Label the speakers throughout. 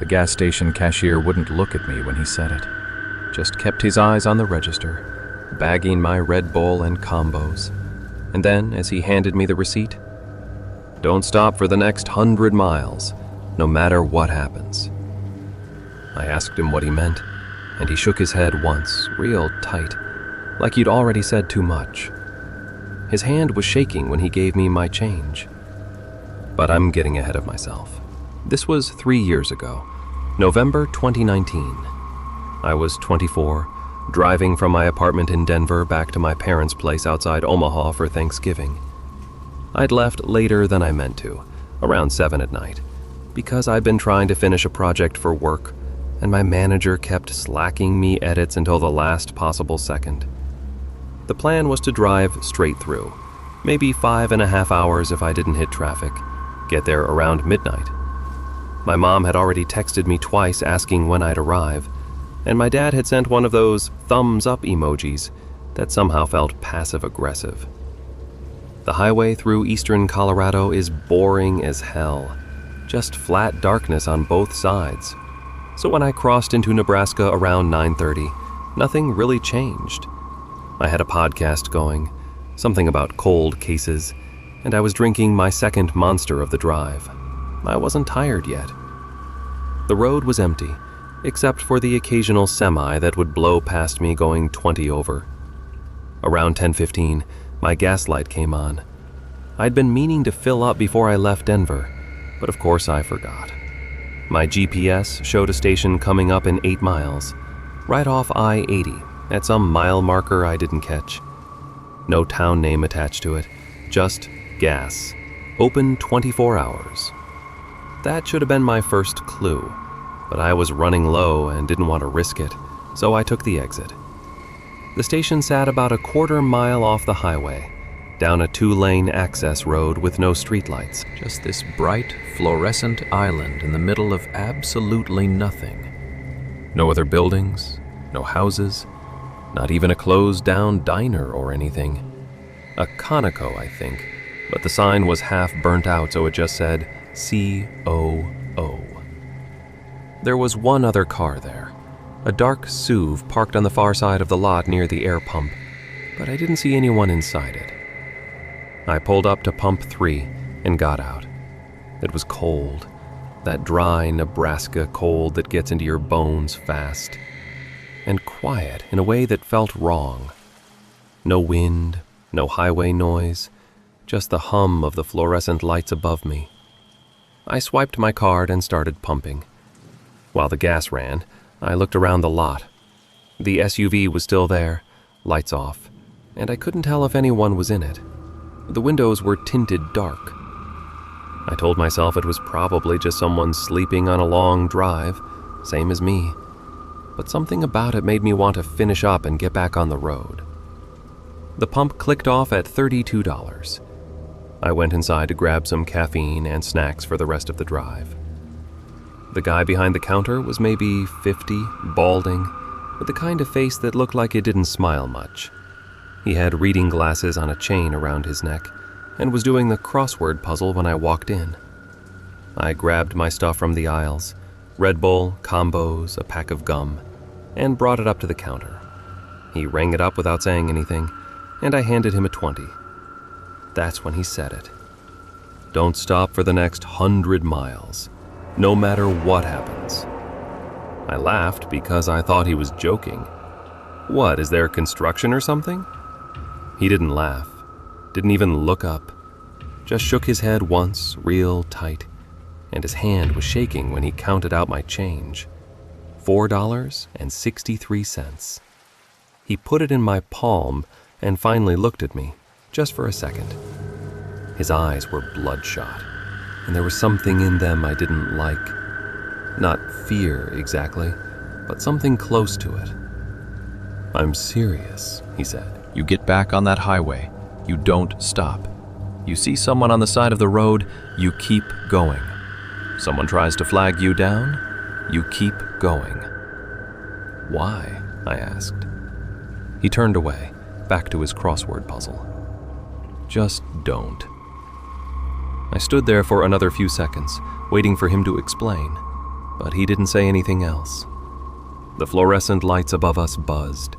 Speaker 1: The gas station cashier wouldn't look at me when he said it, just kept his eyes on the register, bagging my Red Bull and combos. And then, as he handed me the receipt, "Don't stop for the next 100 miles, no matter what happens." I asked him what he meant, and he shook his head once, real tight, like he'd already said too much. His hand was shaking when he gave me my change. But I'm getting ahead of myself. This was 3 years ago, November 2019. I was 24, driving from my apartment in Denver back to my parents' place outside Omaha for Thanksgiving. I'd left later than I meant to, around 7 at night, because I'd been trying to finish a project for work, and my manager kept slacking me edits until the last possible second. The plan was to drive straight through, maybe 5.5 hours if I didn't hit traffic, get there around midnight. My mom had already texted me twice asking when I'd arrive, and my dad had sent one of those thumbs up emojis that somehow felt passive-aggressive. The highway through eastern Colorado is boring as hell, just flat darkness on both sides. So when I crossed into Nebraska around 9:30, nothing really changed. I had a podcast going, something about cold cases, and I was drinking my second Monster of the drive. I wasn't tired yet. The road was empty, except for the occasional semi that would blow past me going 20 over. Around 10:15, my gas light came on. I'd been meaning to fill up before I left Denver, but of course I forgot. My GPS showed a station coming up in 8 miles, right off I-80, at some mile marker I didn't catch. No town name attached to it, just gas, open 24 hours. That should have been my first clue, but I was running low and didn't want to risk it, so I took the exit. The station sat about a 1/4 mile off the highway, down a 2-lane access road with no streetlights. Just this bright, fluorescent island in the middle of absolutely nothing. No other buildings, no houses, not even a closed-down diner or anything. A Conoco, I think, but the sign was half burnt out, so it just said COO. There was one other car there, a dark SUV parked on the far side of the lot near the air pump, but I didn't see anyone inside it. I pulled up to pump 3 and got out. It was cold, that dry Nebraska cold that gets into your bones fast, and quiet in a way that felt wrong. No wind, no highway noise, just the hum of the fluorescent lights above me. I swiped my card and started pumping. While the gas ran, I looked around the lot. The SUV was still there, lights off, and I couldn't tell if anyone was in it. The windows were tinted dark. I told myself it was probably just someone sleeping on a long drive, same as me, but something about it made me want to finish up and get back on the road. The pump clicked off at $32. I went inside to grab some caffeine and snacks for the rest of the drive. The guy behind the counter was maybe 50, balding, with the kind of face that looked like it didn't smile much. He had reading glasses on a chain around his neck and was doing the crossword puzzle when I walked in. I grabbed my stuff from the aisles, Red Bull, combos, a pack of gum, and brought it up to the counter. He rang it up without saying anything, and I handed him a 20. That's when he said it. "Don't stop for the next 100 miles, no matter what happens." I laughed because I thought he was joking. What, is there construction or something? He didn't laugh, didn't even look up, just shook his head once, real tight, and his hand was shaking when he counted out my change. $4.63. He put it in my palm and finally looked at me, just for a second. His eyes were bloodshot, and there was something in them I didn't like. Not fear exactly, but something close to it. "I'm serious," he said. "You get back on that highway. You don't stop. You see someone on the side of the road, you keep going. Someone tries to flag you down, you keep going." "Why?" I asked. He turned away, back to his crossword puzzle. "Just don't." I stood there for another few seconds, waiting for him to explain. but he didn't say anything else. The fluorescent lights above us buzzed.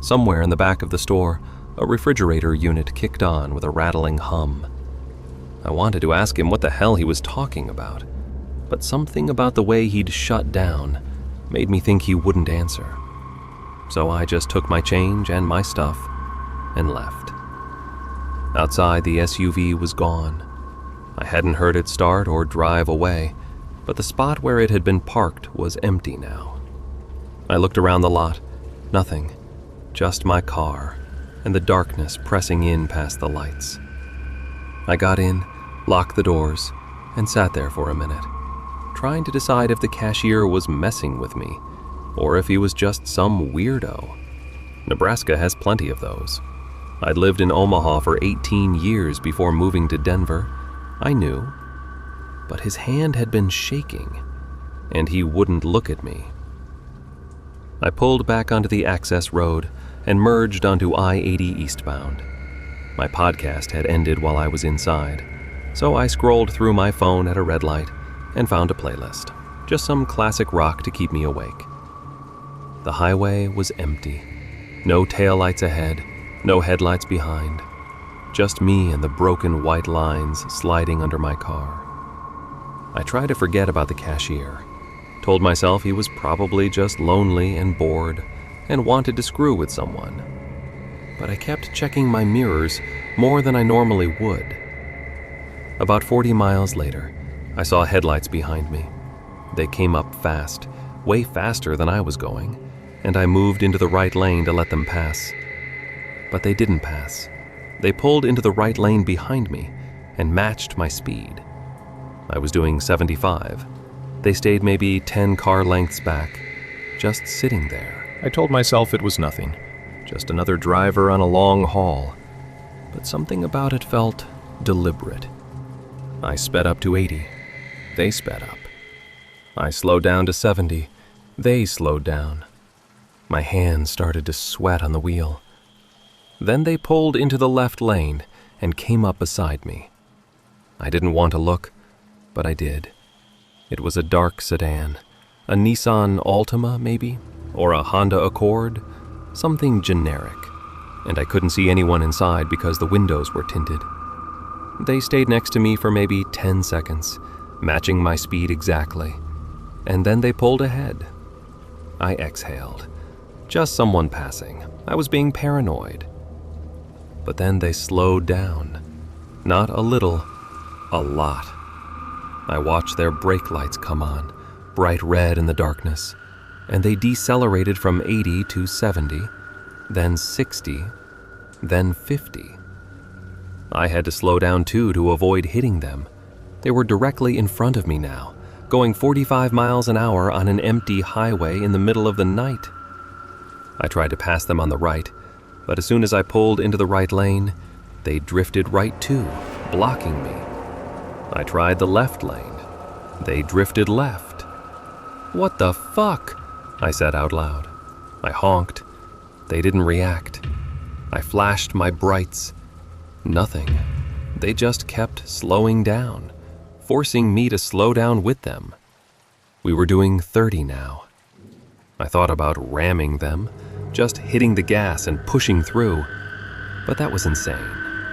Speaker 1: Somewhere in the back of the store, a refrigerator unit kicked on with a rattling hum. I wanted to ask him what the hell he was talking about, but something about the way he'd shut down made me think he wouldn't answer. So I just took my change and my stuff and left. Outside, the SUV was gone. I hadn't heard it start or drive away, but the spot where it had been parked was empty now. I looked around the lot. Nothing. Just my car and the darkness pressing in past the lights. I got in, locked the doors, and sat there for a minute, trying to decide if the cashier was messing with me or if he was just some weirdo. Nebraska has plenty of those. I'd lived in Omaha for 18 years before moving to Denver. I knew. But his hand had been shaking, and he wouldn't look at me. I pulled back onto the access road and merged onto I-80 eastbound. My podcast had ended while I was inside, so I scrolled through my phone at a red light and found a playlist, just some classic rock to keep me awake. The highway was empty. No taillights ahead, no headlights behind. Just me and the broken white lines sliding under my car. I tried to forget about the cashier. Told myself he was probably just lonely and bored and wanted to screw with someone. But I kept checking my mirrors more than I normally would. About 40 miles later, I saw headlights behind me. They came up fast, way faster than I was going, and I moved into the right lane to let them pass. But they didn't pass. They pulled into the right lane behind me and matched my speed. I was doing 75. They stayed maybe 10 car lengths back, just sitting there. I told myself it was nothing, just another driver on a long haul. But something about it felt deliberate. I sped up to 80. They sped up. I slowed down to 70. They slowed down. My hands started to sweat on the wheel. Then they pulled into the left lane and came up beside me. I didn't want to look, but I did. It was a dark sedan, a Nissan Altima maybe, or a Honda Accord, something generic, and I couldn't see anyone inside because the windows were tinted. They stayed next to me for maybe 10 seconds, matching my speed exactly, and then they pulled ahead. I exhaled. Just someone passing. I was being paranoid. But then they slowed down. Not a little, a lot. I watched their brake lights come on, bright red in the darkness, and they decelerated from 80 to 70, then 60, then 50. I had to slow down too to avoid hitting them. They were directly in front of me now, going 45 miles an hour on an empty highway in the middle of the night. I tried to pass them on the right, but as soon as I pulled into the right lane, they drifted right too, blocking me. I tried the left lane. They drifted left. "What the fuck?" I said out loud. I honked. They didn't react. I flashed my brights. Nothing. They just kept slowing down, forcing me to slow down with them. We were doing 30 now. I thought about ramming them, just hitting the gas and pushing through, but that was insane.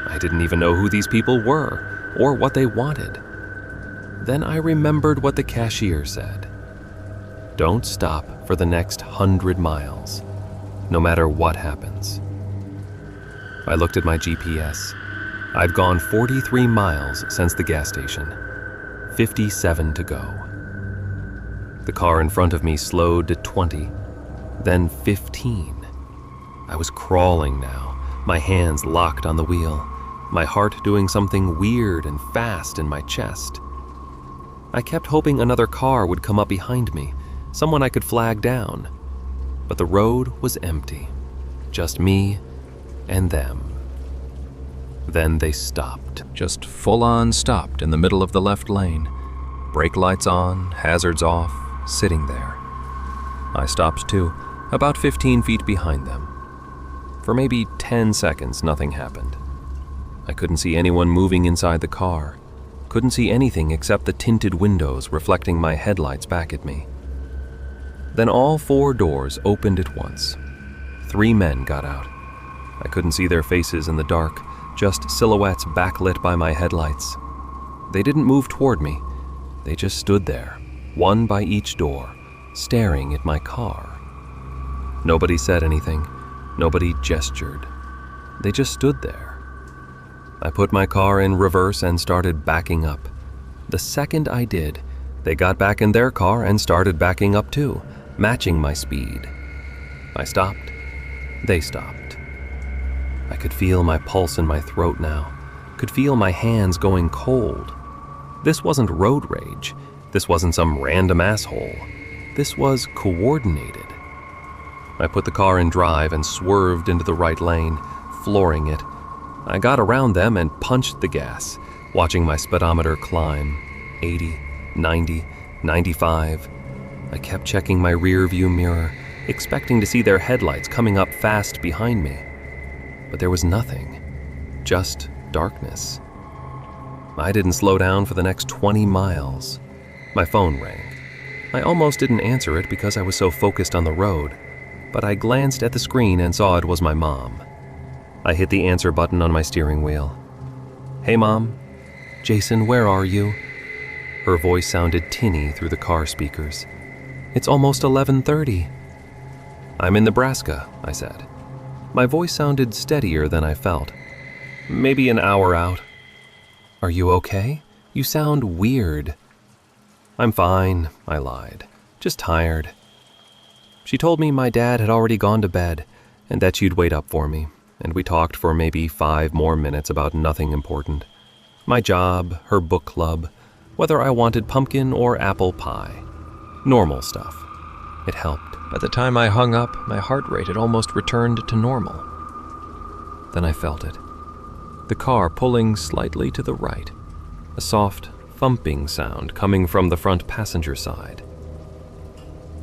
Speaker 1: I didn't even know who these people were or what they wanted. Then I remembered what the cashier said. Don't stop for the next 100 miles, no matter what happens. I looked at my GPS. I'd gone 43 miles since the gas station, 57 to go. The car in front of me slowed to 20, then 15. I was crawling now, my hands locked on the wheel, my heart doing something weird and fast in my chest. I kept hoping another car would come up behind me, someone I could flag down. But the road was empty, just me and them. Then they stopped, just full-on stopped in the middle of the left lane, brake lights on, hazards off, sitting there. I stopped too, about 15 feet behind them. For maybe 10 seconds, nothing happened. I couldn't see anyone moving inside the car, Couldn't see anything except the tinted windows reflecting my headlights back at me. Then all 4 doors opened at once. 3 men got out. I couldn't see their faces in the dark, just silhouettes backlit by my headlights. They didn't move toward me. They just stood there, one by each door, staring at my car. Nobody said anything. Nobody gestured. They just stood there. I put my car in reverse and started backing up. The second I did, they got back in their car and started backing up too, matching my speed. I stopped. They stopped. I could feel my pulse in my throat now, could feel my hands going cold. This wasn't road rage. This wasn't some random asshole. This was coordinated. I put the car in drive and swerved into the right lane, flooring it. I got around them and punched the gas, watching my speedometer climb. 80, 90, 95. I kept checking my rear view mirror, expecting to see their headlights coming up fast behind me. But there was nothing, just darkness. I didn't slow down for the next 20 miles. My phone rang. I almost didn't answer it because I was so focused on the road, but I glanced at the screen and saw it was my mom. I hit the answer button on my steering wheel. "Hey, Mom. Jason, where are you?" Her voice sounded tinny through the car speakers. "It's almost 11:30. "I'm in Nebraska," I said. My voice sounded steadier than I felt. "Maybe an hour out." "Are you okay? You sound weird." "I'm fine," I lied. "Just tired." She told me my dad had already gone to bed and that she'd wait up for me, and we talked for maybe 5 more minutes about nothing important. My job, her book club, whether I wanted pumpkin or apple pie. Normal stuff. It helped. By the time I hung up, my heart rate had almost returned to normal. Then I felt it. The car pulling slightly to the right. A soft, thumping sound coming from the front passenger side.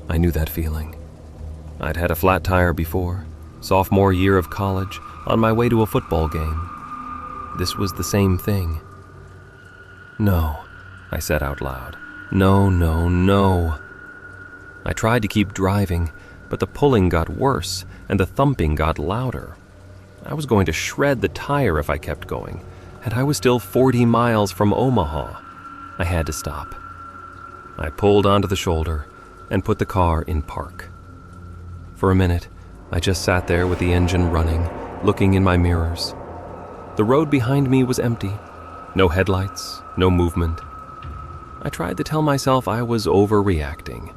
Speaker 1: I knew that feeling. I'd had a flat tire before, sophomore year of college, on my way to a football game. This was the same thing. "No," I said out loud. "No, no, no." I tried to keep driving, but the pulling got worse and the thumping got louder. I was going to shred the tire if I kept going, and I was still 40 miles from Omaha. I had to stop. I pulled onto the shoulder and put the car in park. For a minute, I just sat there with the engine running, looking in my mirrors. The road behind me was empty. No headlights, no movement. I tried to tell myself I was overreacting,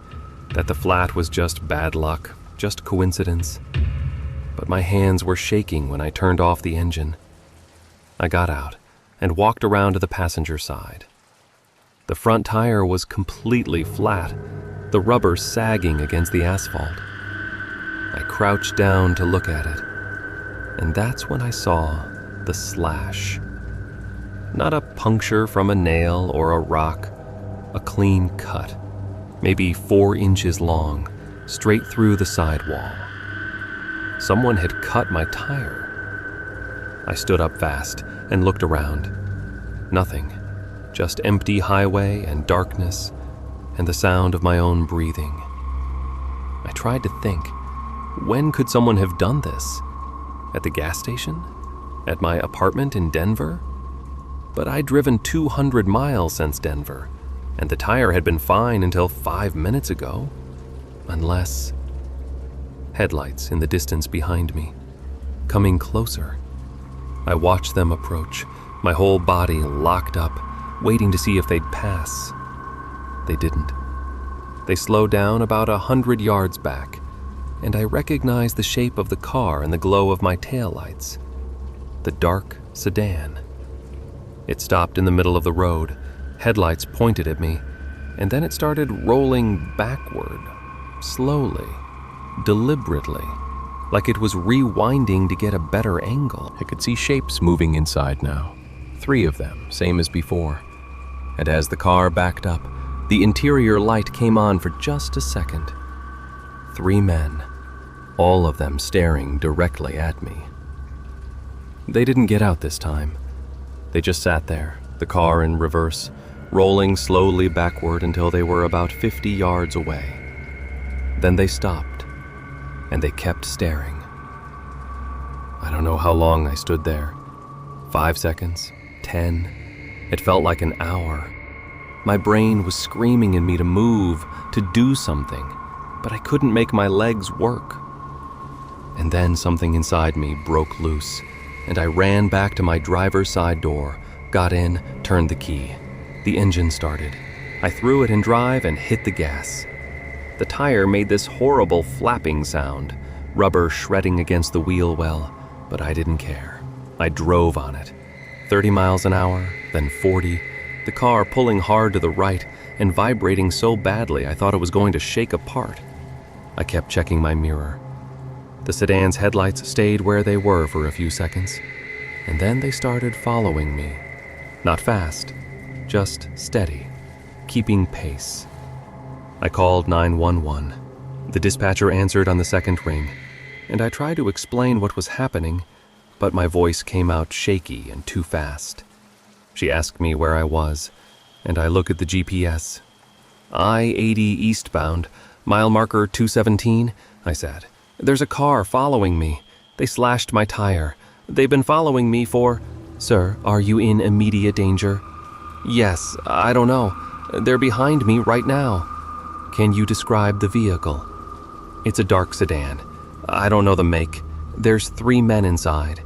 Speaker 1: that the flat was just bad luck, just coincidence. But my hands were shaking when I turned off the engine. I got out and walked around to the passenger side. The front tire was completely flat, the rubber sagging against the asphalt. I crouched down to look at it, and that's when I saw the slash. Not a puncture from a nail or a rock, a clean cut, maybe 4 inches long, straight through the sidewall. Someone had cut my tire. I stood up fast and looked around. Nothing, just empty highway and darkness and the sound of my own breathing. I tried to think, when could someone have done this? At the gas station? At my apartment in Denver? But I'd driven 200 miles since Denver, and the tire had been fine until 5 minutes ago. Unless... Headlights in the distance behind me, coming closer. I watched them approach, my whole body locked up, waiting to see if they'd pass. They didn't. They slowed down about 100 yards back, and I recognized the shape of the car in the glow of my taillights. The dark sedan. It stopped in the middle of the road, headlights pointed at me, and then it started rolling backward, slowly, deliberately, like it was rewinding to get a better angle. I could see shapes moving inside now, 3 of them, same as before. And as the car backed up, the interior light came on for just a second. 3 men, all of them staring directly at me. They didn't get out this time. They just sat there, the car in reverse, rolling slowly backward until they were about 50 yards away. Then they stopped, and they kept staring. I don't know how long I stood there. 5 seconds, 10. It felt like an hour. My brain was screaming in me to move, to do something, but I couldn't make my legs work. And then something inside me broke loose, and I ran back to my driver's side door, got in, turned the key. The engine started. I threw it in drive and hit the gas. The tire made this horrible flapping sound, rubber shredding against the wheel well, but I didn't care. I drove on it. 30 miles an hour, then 40, the car pulling hard to the right and vibrating so badly I thought it was going to shake apart. I kept checking my mirror. The sedan's headlights stayed where they were for a few seconds, and then they started following me. Not fast, just steady, keeping pace. I called 911. The dispatcher answered on the second ring, and I tried to explain what was happening, but my voice came out shaky and too fast. She asked me where I was, and I looked at the GPS. I-80 eastbound, mile marker 217, I said. There's a car following me. They slashed my tire. They've been following me for... Sir, are you in immediate danger? Yes, I don't know. They're behind me right now. Can you describe the vehicle? It's a dark sedan. I don't know the make. There's 3 men inside.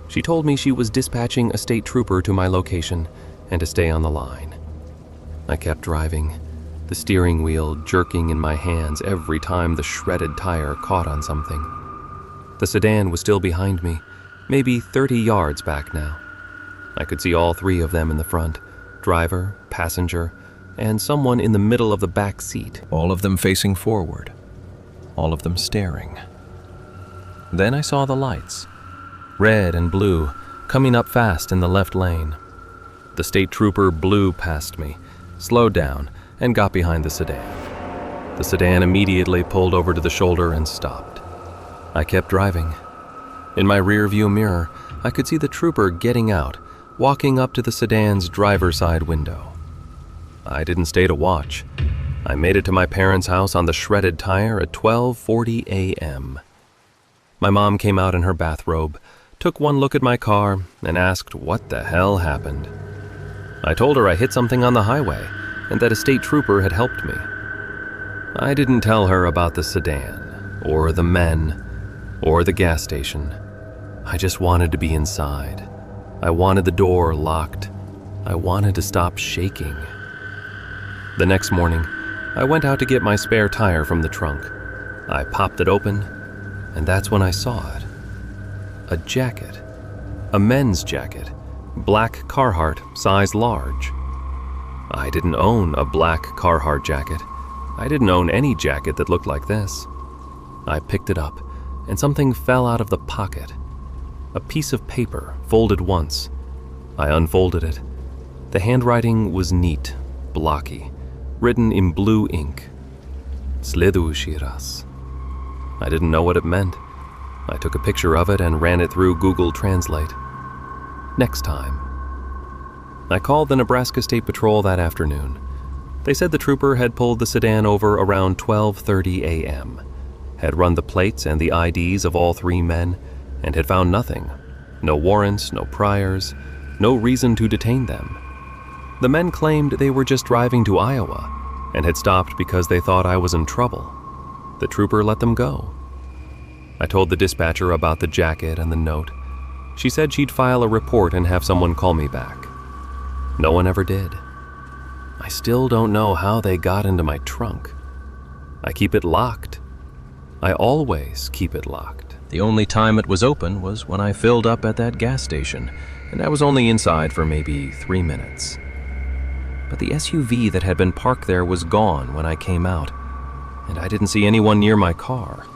Speaker 1: She told me she was dispatching a state trooper to my location and to stay on the line. I kept driving, the steering wheel jerking in my hands every time the shredded tire caught on something. The sedan was still behind me, maybe 30 yards back now. I could see all 3 of them in the front, driver, passenger, and someone in the middle of the back seat. All of them facing forward, all of them staring. Then I saw the lights, red and blue, coming up fast in the left lane. The state trooper blew past me, slowed down, and got behind the sedan. The sedan immediately pulled over to the shoulder and stopped. I kept driving. In my rear-view mirror, I could see the trooper getting out, walking up to the sedan's driver's side window. I didn't stay to watch. I made it to my parents' house on the shredded tire at 12:40 a.m. My mom came out in her bathrobe, took one look at my car, and asked what the hell happened. I told her I hit something on the highway and that a state trooper had helped me. I didn't tell her about the sedan, or the men, or the gas station. I just wanted to be inside. I wanted the door locked. I wanted to stop shaking. The next morning, I went out to get my spare tire from the trunk. I popped it open, and that's when I saw it. A jacket. A men's jacket. Black Carhartt, size large. I didn't own a black Carhartt jacket. I didn't own any jacket that looked like this. I picked it up, and something fell out of the pocket. A piece of paper, folded once. I unfolded it. The handwriting was neat, blocky, written in blue ink. Sleduši raz. I didn't know what it meant. I took a picture of it and ran it through Google Translate. Next time. I called the Nebraska State Patrol that afternoon. They said the trooper had pulled the sedan over around 12:30 a.m., had run the plates and the IDs of all 3 men, and had found nothing. No warrants, no priors, no reason to detain them. The men claimed they were just driving to Iowa and had stopped because they thought I was in trouble. The trooper let them go. I told the dispatcher about the jacket and the note. She said she'd file a report and have someone call me back. No one ever did. I still don't know how they got into my trunk. I keep it locked. I always keep it locked. The only time it was open was when I filled up at that gas station, and I was only inside for maybe 3 minutes. But the SUV that had been parked there was gone when I came out, and I didn't see anyone near my car.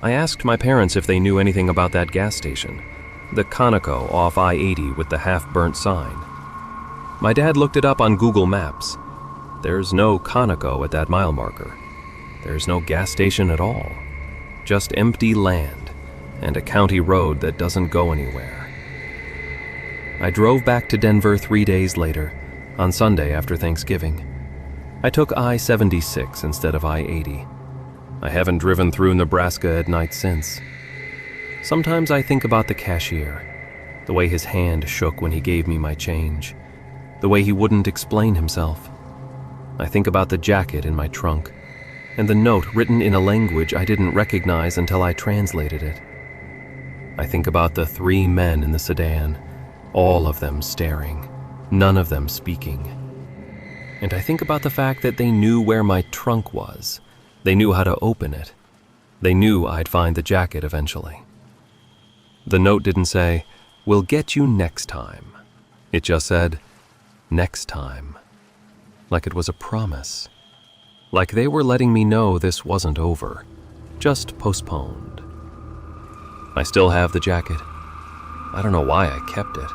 Speaker 1: I asked my parents if they knew anything about that gas station, the Conoco off I-80 with the half-burnt sign. My dad looked it up on Google Maps. There's no Conoco at that mile marker. There's no gas station at all. Just empty land and a county road that doesn't go anywhere. I drove back to Denver 3 days later, on Sunday after Thanksgiving. I took I-76 instead of I-80. I haven't driven through Nebraska at night since. Sometimes I think about the cashier, the way his hand shook when he gave me my change, the way he wouldn't explain himself. I think about the jacket in my trunk, and the note written in a language I didn't recognize until I translated it. I think about the 3 men in the sedan, all of them staring, none of them speaking. And I think about the fact that they knew where my trunk was. They knew how to open it. They knew I'd find the jacket eventually. The note didn't say, "We'll get you next time." It just said, "Next time." Like it was a promise. Like they were letting me know this wasn't over, just postponed. I still have the jacket. I don't know why I kept it.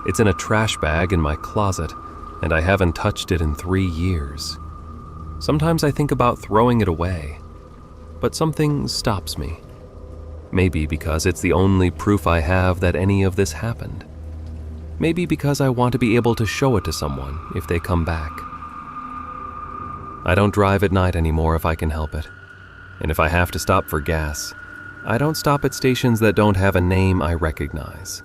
Speaker 1: It's in a trash bag in my closet, and I haven't touched it in 3 years. Sometimes I think about throwing it away, but something stops me. Maybe because it's the only proof I have that any of this happened. Maybe because I want to be able to show it to someone if they come back. I don't drive at night anymore if I can help it. And if I have to stop for gas, I don't stop at stations that don't have a name I recognize.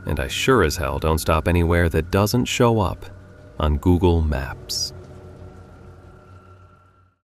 Speaker 1: And I sure as hell don't stop anywhere that doesn't show up on Google Maps.